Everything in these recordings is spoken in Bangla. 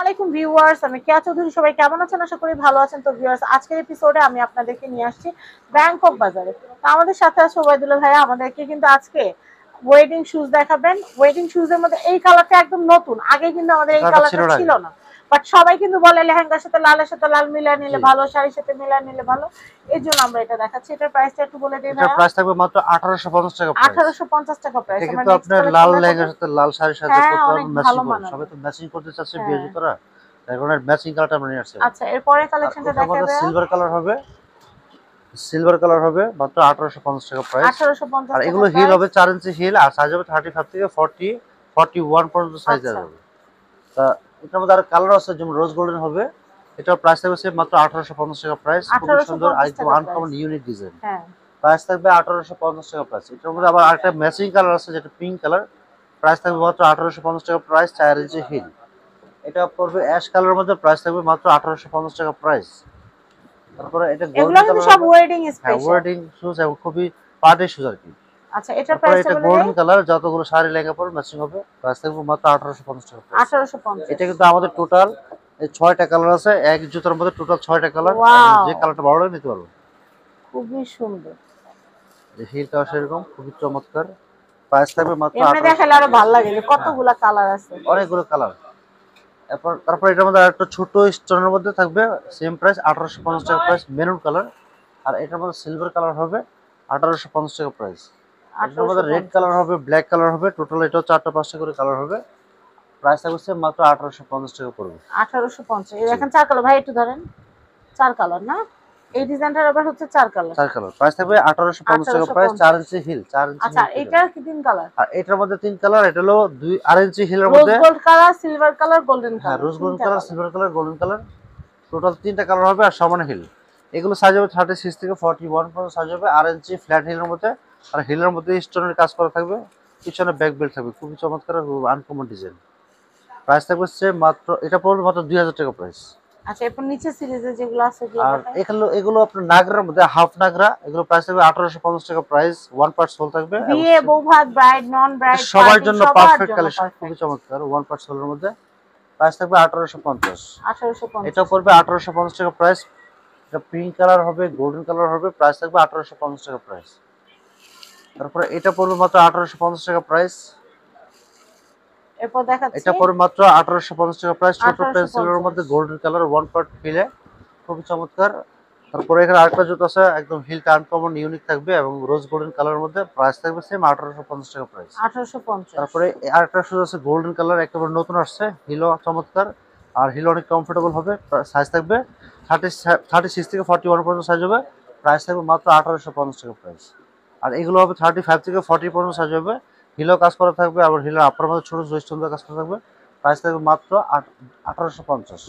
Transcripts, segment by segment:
আলাইকুম ভিউয়ার্স, আমি কেয়া চৌধুরী। সবাই কেমন আছেন? আশা করি ভালো আছেন। তো ভিউয়ার্স, আজকের এপিসোডে আমি আপনাদেরকে নিয়ে আসছি ব্যাংকক বাজারে। তো আমাদের সাথে আছে ওবায়দুল্লাহ ভাইয়া। আমাদেরকে কিন্তু আজকে ওয়েডিং শুজ দেখাবেন। ওয়েডিং শুজের মধ্যে এই কালারটা একদম নতুন, আগে কিন্তু আমাদের এই কালারটা ছিল না। বাট সবাই কিন্তু বলে লেহেঙ্গার সাথে লালের সাথে লাল মিলিয়ে নিলে ভালো, শাড়ির সাথে মিলিয়ে নিলে ভালো। এর জন্য আমরা এটা দেখাচ্ছি। এটার প্রাইসটা একটু বলে দিই ভাইয়া। এটা প্রাইস থাকবে মাত্র 1850 টাকা প্রাইস। 1850 টাকা প্রাইস। এটা আমরা কিন্তু নেক্সট আপনার লাল লেহেঙ্গার সাথে লাল শাড়ির সাথে হ্যাঁ, পরতে অনেক পারবেন, ভালো ম্যাচিং করে। মানাবে। সবাই তো ম্যাচিং করতে চাচ্ছে বিয়ের হ্যাঁ। জুতোরা, এখন ম্যাচিং কালারটা আমরা নিয়ে আসছি। আচ্ছা, এরপরে কালেকশনটা দেখাবে। সিলভার কালার হবে, সিলভার কালার হবে মাত্র 1850 টাকা প্রাইস। 1850 আর টাকা এগুলো হিল প্রাইস। হবে 4 ইঞ্চি হিল, আর সাইজ হবে 35 থেকে 40 41 পর্যন্ত সাইজ আচ্ছা। যাবে। তা এটার মধ্যে আর কালার আছে, যেমন রোজ গোল্ডেন হবে। এটার প্রাইস থাকবে মাত্র 1850 টাকা প্রাইস। খুবই সুন্দর, 1850 একদম টাকা আনকমন প্রাইস। Unique design. হ্যাঁ। প্রাইস থাকবে 1850 টাকা প্রাইস। এটার মধ্যে আবার আরেকটা ম্যাচিং কালার আছে, যেটা পিঙ্ক কালার। প্রাইস থাকবে মাত্র 1850 টাকা প্রাইস, 4 ইঞ্চি হিল। এটা পড়বে অ্যাশ কালারের মধ্যে, প্রাইস থাকবে মাত্র 1850 টাকা প্রাইস। তারপরে এটা এগুলো গোল্ডেন কিন্তু কালার সব হবে। ওয়েডিং হ্যাঁ, স্পেশাল। ওয়েডিং শুজ এবং খুবই পার্টি শুজ আর কি। আচ্ছা, এটার তারপরে প্রাইসটা এটা বলে দেই। গোল্ডেন কালার, যতগুলো শাড়ি লেহেঙ্গা পরে ম্যাচিং হবে। প্রাইস থাকবে মাত্র 1850 টাকা প্রাইস। 1850। এটা কিন্তু আমাদের টোটাল 6টা কালার আছে। এক জুতার মধ্যে টোটাল 6টা কালার। ওয়াও, যে কালারটা ভালো লাগে নিতে পারবো। খুবই সুন্দর। যে হিলটাও সেরকম খুবই চমৎকার। প্রাইস থাকবে মাত্র এমনি দেখালে আরো 1850। ভালো লাগে যে হ্যাঁ, কতগুলা কালার আছে। অনেকগুলো কালার। তারপর এটার মধ্যে আরেকটা ছোট স্টোনের মধ্যে থাকবে, সেম প্রাইস 1850 টাকা প্রাইস, মেরুন কালার। আর এটার মধ্যে সিলভার কালার হবে 1850 টাকা প্রাইস। এটার মধ্যে রেড 1850। কালার হবে, ব্ল্যাক কালার হবে। টোটাল এটাও 4টা 5টা করে কালার হবে। প্রাইস থাকছে মাত্র 1850 টাকা পড়বে। 1850। এই জি, দেখেন চার কালার। ভাই একটু ধরেন। চার কালার না? এই ডিজাইনটার আবার হচ্ছে চার কালার। 4 কালার। প্রাইস থাকবে 1850 টাকা প্রাইস, 4 1850। ইঞ্চি হিল, 4 ইঞ্চি আচ্ছা, হিল আর পেয়ে এটা যাবেন। কি তিন কালার? আর এটার মধ্যে 3 কালার। এটা হলো 2 ইঞ্চি হিলের রোজ মধ্যে। Gold colour, silver colour, golden হ্যাঁ, কালার, রোজ গোল্ডেন তিনটা colour, colour. Silver colour, golden colour. Total 3টা কালার হবে আর সমান হিল। এগুলো সাইজ হবে 36 থেকে 41 পর্যন্ত সাইজ হবে। আর ইঞ্চি ফ্ল্যাট হিলের মধ্যে। আর হিলের মধ্যে স্টোনের কাজ করা থাকবে, পিছনে ব্যাক বেল্ট থাকবে। খুবই চমৎকার, আনকমন ডিজাইন। প্রাইস থাকবে মাত্র, এটা পড়বে মাত্র 2000 টাকা প্রাইস। আচ্ছা, এরপর নিচে সিরিজে যেগুলো আছে এগুলো আর দেখাই। এগুলো আপনার নাগরার মধ্যে হাফ নাগরা। এগুলো প্রাইস থাকবে 1850 টাকা প্রাইস। 1 পার্ট সোল থাকবে। বিয়ে, বৌভাত, ব্রাইড, নন ব্রাইড, সবার পার্টি, জন্য সবার পারফেক্ট জন্য কালেকশন, খুবই পারফেক্ট। চমৎকার। 1 পার্ট সোলের মধ্যে প্রাইস থাকবে 1850। এটা 1850। পড়বে 1850 টাকা প্রাইস। এটা পিঙ্ক কালার হবে, গোল্ডেন কালার হবে। প্রাইস থাকবে 1850 টাকা প্রাইস। তারপরে এটা পড়বে মাত্র 1850 টাকা প্রাইস। এরপর দেখাচ্ছি এটা পড়বে মাত্র 1850 টাকা প্রাইস। ছোট পেন্সিলের মধ্যে 1850। গোল্ডেন কালার, 1 পার্ট ফিলে, খুবই চমৎকার। তারপরে এখানে আরেকটা জুতো আছে, একদম হিলটা আনকমন ইউনিক থাকবে এবং রোজ গোল্ডেন কালারের মধ্যে। প্রাইস থাকবে সেম 1850 টাকা প্রাইস। 1850। তারপরে আরেকটা শুজ আছে গোল্ডেন কালার, একেবারে নতুন আসছে। হিলও চমৎকার, আর হিল অনেক কমফোর্টেবল হবে। সাইজ থাকবে 36 থেকে 41 পর্যন্ত সাইজ হবে। প্রাইস থাকবে মাত্র 1850 টাকা প্রাইস। আর এগুলো হবে 35 থেকে 40 পর্যন্ত সাইজ হবে। হিলও কাজ করা থাকবে, আবার হিলের আপার মধ্যে ছোট স্টোন কাজ করা থাকবে। প্রাইস থাকবে মাত্র 1850।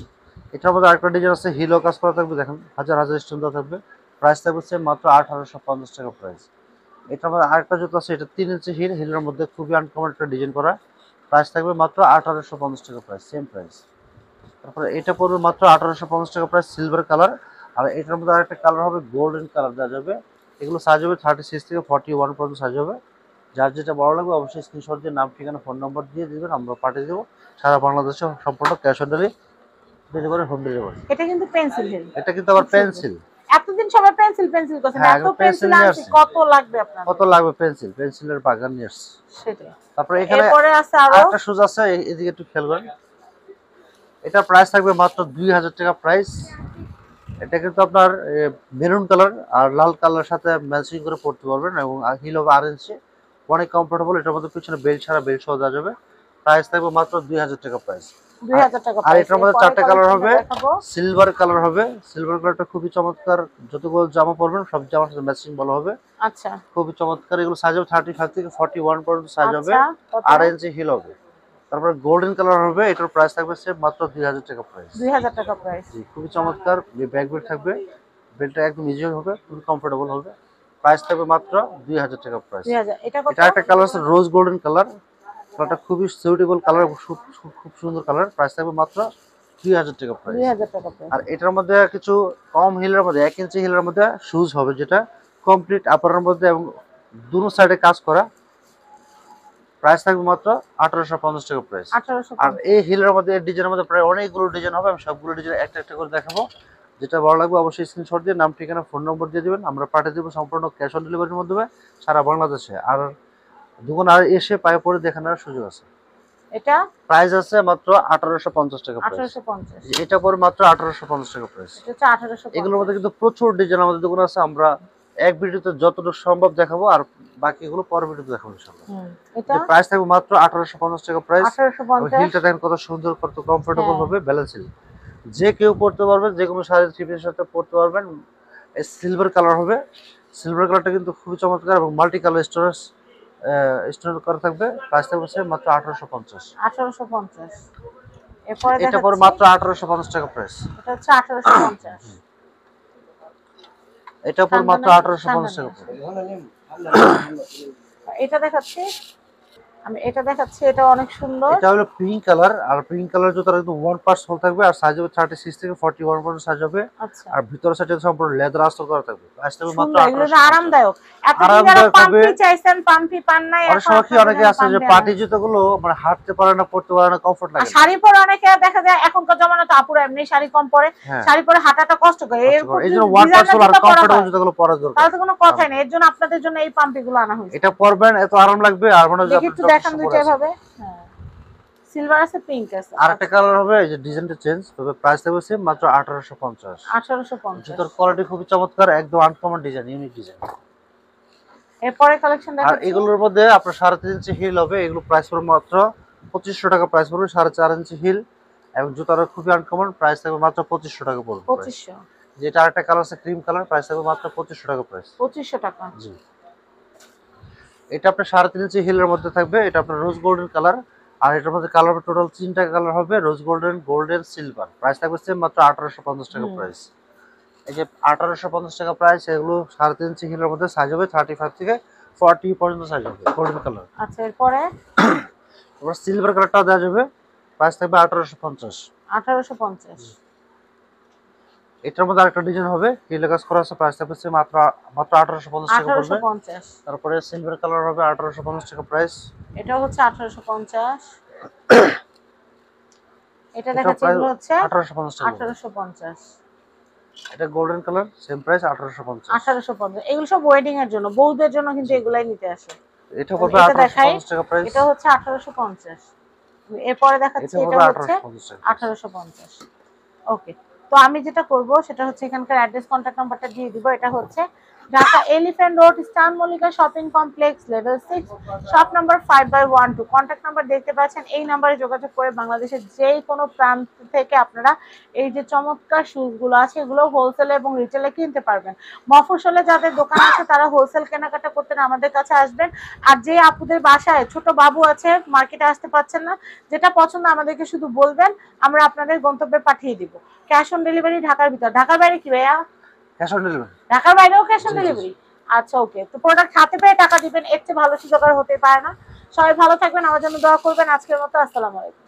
এটার মধ্যে আরেকটা ডিজাইন আছে, হিলও কাজ করা থাকবে। দেখেন হাজার হাজার স্টোন থাকবে। প্রাইস থাকবে মাত্র 1850 টাকা প্রাইস। এটার মধ্যে আরেকটা জুতো আছে, এটা 3 ইঞ্চি হিল, হিলের মধ্যে খুবই আনকমন একটা ডিজাইন করা। প্রাইস থাকবে মাত্র 1850 টাকা প্রাইস, সেম প্রাইস। তারপরে এটা পড়বে মাত্র 1850 টাকা প্রাইস, সিলভার কালার। আর এটার মধ্যে আরেকটা কালার হবে গোল্ডেন কালার দেওয়া যাবে। এগুলো সাইজ হবে 36 থেকে 41 পর্যন্ত সাইজ হবে। যার যেটা ভালো লাগবে অবশ্যই স্ক্রিনশট দিয়ে নাম, ঠিকানা, ফোন নম্বর দিয়ে দিবেন, আমরা পাঠিয়ে দেবো। সারা বাংলাদেশে সম্পূর্ণ cash on delivery, home delivery. এটা কিন্তু পেন্সিল হিল। এটা কিন্তু আবার পেন্সিল। এতদিন সবাই পেন্সিল পেন্সিল করছেন, হ্যাঁ, এত পেন্সিল পেন্সিল নিয়ে আনছি, আসছি। কত লাগবে আপনার? কত লাগবে? পেন্সিলের বাগান নিয়ে আসছি। সেটাই। তারপরে এখানে এরপরে আছে আরো আরেকটা শুজ আছে, এদিকে একটু খেয়াল করেন। এটা প্রাইস থাকবে মাত্র 2000 টাকা প্রাইস। এটা কিন্তু আপনার মেরুন কালার আর লাল কালারের সাথে ম্যাচিং করে পড়তে পারবেন, এবং হিল হবে 8 ইঞ্চি, অনেক কমফোর্টেবল। এটার মধ্যে পিছনে বেল্ট ছাড়া বেল্ট সহ দেওয়া যাবে। প্রাইস থাকবে মাত্র 2000 টাকা প্রাইস। 2000 টাকা আর প্রাইস। এটার মধ্যে এরপরে 4টা কালার কালেকশনটা হবে, দেখাবো। সিলভার কালার হবে। সিলভার কালারটা খুবই চমৎকার, যতগুলো জামা পরবেন সব জামার সাথে ম্যাচিং ভালো হবে। আচ্ছা খুবই চমৎকার। এগুলো সাইজ হবে 35 থেকে 41 পর্যন্ত সাইজ হবে। আচ্ছা, কত? 8 ইঞ্চি হিল হবে। তারপরে গোল্ডেন কালার হবে, এটার প্রাইস থাকবে মাত্র 2000 টাকা প্রাইস। 2000 টাকা প্রাইস। জি, খুবই চমৎকার। ব্যাক বেল্ট থাকবে, বেল্টটা একদম ইজি হবে, খুবই কমফোর্টেবল হবে। প্রাইস থাকবে মাত্র 2000 টাকা প্রাইস। 2000। এটা কত? এটা একটা কালার আছে রোজ গোল্ডেন কালার। কালারটা খুবই সুইটেবল কালার, খুব সুন্দর কালার। প্রাইস থাকবে মাত্র 2000 টাকা প্রাইস। 2000 টাকা প্রাইস। আর এটার মধ্যে কিছু কম হিলের মধ্যে 1 ইঞ্চি হিলের মধ্যে শুজ হবে, যেটা কমপ্লিট আপারের মধ্যে এবং দুনো সাইডে কাজ করা। প্রাইস থাকবে মাত্র 1850 টাকা প্রাইস। আর 1850। এই হিলের মধ্যে ডিজাইনের মধ্যে প্রায় অনেকগুলো ডিজাইন হবে, আমি সবগুলো ডিজাইন একটা একটা করে দেখাবো। যেটা ভালো লাগবে অবশ্যই স্ক্রিনশট দিয়ে নাম ঠিকানা ফোন নম্বর দিয়ে দিবেন, আমরা পাঠিয়ে দেবো সম্পূর্ণ ক্যাশ অন ডেলিভারির মাধ্যমে সারা বাংলাদেশে। আর দোকান আর এসে পায়ে পরে দেখানোর সুযোগ আছে। এটা প্রাইস আছে মাত্র 1850 টাকা প্রাইস। 1850। এটা পরে মাত্র 1850 টাকা প্রাইস। এটা হচ্ছে 1850। এগুলোর মধ্যে কিন্তু প্রচুর ডিজাইন আমাদের দোকানে আছে, আমরা এক ভিডিওতে যতটুকু সম্ভব দেখাবো, আর বাকিগুলো পরের ভিডিওতে দেখাবো ইনশাআল্লাহ। এটা প্রাইস থাকবে মাত্র 1850 টাকা প্রাইস। 1850। হিলটা দেখেন কত সুন্দর, কত কমফোর্টেবল হ্যাঁ। হবে, ব্যালেন্স হিল। যে কেউ পড়তে পারবেন, যে কোনো শাড়ির থ্রি-পিসের সাথে পড়তে পারবেন। সিলভার কালার হবে, সিলভার কালারটা কিন্তু খুবই চমৎকার এবং মাল্টি কালার স্টোর করা থাকবে। প্রাইস থাকবে মাত্র 1850। 1850। এরপরে এটা পরে মাত্র 1850 টাকা প্রাইস। এটা হচ্ছে 1850। এটা পরে মাত্র 1850 টাকা প্রাইস। এটা দেখাচ্ছি আমি, এটা দেখাচ্ছি, এটা অনেক সুন্দর। এটা হলো পিঙ্ক কালার, আর পিঙ্ক কালার জুতাটা কিন্তু ওয়ান পার্ট সোল থাকবে, আর সাইজ হবে 36 থেকে 41 পর্যন্ত সাইজ হবে। আচ্ছা, আর ভিতরের সাইডে সম্পূর্ণ লেদার আস্তর করা থাকবে। প্রাইস থাকবে মাত্র সুন্দর, এগুলো 1850। আরামদায়ক। এতদিন যারা পাম্পি চাইছেন, পাম্পি পান নাই, অনেক সময় কি অনেকে আছে যে পার্টি জুতাগুলো মানে হাঁটতে পারে না, পড়তে পারে না, কমফোর্ট লাগে না। শাড়ি পরে অনেকে দেখা যায় এখনকার জমানাতে আপুরা এমনি শাড়ি কম পরে, হ্যাঁ। শাড়ি পরে হাঁটাটা কষ্ট করে, এই জন্য ওয়ান পার্ট সোল আর কমফোর্টেবল জুতাগুলো পরা দরকার। তাহলে তো কোনো কথাই নেই। এর জন্য আপনাদের জন্য এই পাম্পি গুলো আনা হয়েছে। এটা পরবেন, এত আরাম লাগবে। আর মনে হয় যে দেখি একটু দেখান দুইটা ভাবে। হ্যাঁ, সিলভার আছে, পিঙ্ক আছে, আর একটা কালার হবে, এই যে ডিজাইনটা চেঞ্জ, তবে প্রাইস থাকবে সেম মাত্র 1850। 1850। জুতার কোয়ালিটি খুবই চমৎকার, একদম আনকমন ডিজাইন, ইউনিক ডিজাইন। এরপরে কালেকশন আর দেখাচ্ছি। এগুলোর মধ্যে আপনার 3.5 ইঞ্চি হিল হবে, এগুলো প্রাইস পড়বে মাত্র 2500 টাকা প্রাইস পড়বে। 4.5 ইঞ্চি হিল এবং জুতাটা খুবই আনকমন, প্রাইস থাকবে মাত্র 2500 টাকা পড়বে। 2500। যেটা আরেকটা কালার আছে ক্রিম কালার, প্রাইস থাকবে মাত্র 2500 টাকা প্রাইস। 2500 টাকা। জি, এটা আপনার 3.5 ইঞ্চি হিলের মধ্যে থাকবে, এটা আপনার রোজ গোল্ডেন কালার। আর এটার মধ্যে কালার হবে টোটাল 3টা কালার হবে, রোজ গোল্ডেন, গোল্ডেন, সিলভার। প্রাইস থাকবে সেম মাত্র 1850 টাকা প্রাইস। এই যে 1850 টাকা প্রাইস, এগুলো 3.5 ইঞ্চি হিলের মধ্যে সাইজ হবে 35 থেকে 40 পর্যন্ত সাইজ হবে, গোল্ডেন কালার। আচ্ছা, এরপরে এবার সিলভার কালারটা দেওয়া যাবে, প্রাইস থাকবে 1850। 1850। এটার মধ্যে আরেকটা ডিজাইন হবে, হিলে কাজ করা আছে, প্রাইস থাকবে মাত্র 1850 টাকা পড়বে। 1850। তারপরে সিলভার কালার হবে 1850 টাকা প্রাইস। এটা হচ্ছে 1850। এটা দেখাচ্ছি, এগুলো হচ্ছে 1850 টাকা। 1850। এটা গোল্ডেন কালার, সেম প্রাইস 1850। 1850। এগুলো সব ওয়েডিং এর জন্য, বউদের জন্য কিন্তু এগুলাই নিতে আসে। এটা পড়বে এটা দেখাই, 1850 টাকা প্রাইস। এটা হচ্ছে 1850। এরপরে দেখাচ্ছি, এটা এটা পড়বে হচ্ছে 1850 টাকা। 1850। ওকে, তো আমি যেটা করব সেটা হচ্ছে এখানকার অ্যাড্রেস, কন্ট্যাক্ট নাম্বারটা দিয়ে দিব। এটা হচ্ছে ঢাকা এলিফ্যান্ট রোড, স্টান Mallika shopping complex, level 6, shop number 5/12। Contact number দেখতে পাচ্ছেন, এই নাম্বারে যোগাযোগ করে বাংলাদেশের যে কোনো প্রান্ত থেকে আপনারা এই যে চমৎকার শুজগুলো আছে এগুলো হোলসেলে এবং রিটেলে কিনতে পারবেন। মফস্বলে যাদের দোকান আছে তারা হোলসেল কেনাকাটা করতে আমাদের কাছে আসবেন। আর যে আপুদের বাসায় ছোট বাবু আছে, মার্কেটে আসতে পারছেন না, যেটা পছন্দ আমাদেরকে শুধু বলবেন, আমরা আপনাদের গন্তব্যে পাঠিয়ে দিব। ক্যাশ অন ডেলিভারি ঢাকার ভিতর। ঢাকার বাইরে কি ভাইয়া? Cash on delivery. ঢাকার বাইরেও ক্যাশ অন ডেলিভারি। আচ্ছা, ওকে। তো প্রোডাক্ট হাতে পেয়ে টাকা দিবেন, এর চেয়ে ভালো সুযোগ আর হতে পারে না। সবাই ভালো থাকবেন, আমার জন্য দোয়া করবেন। আজকের মতো আসসালামু আলাইকুম।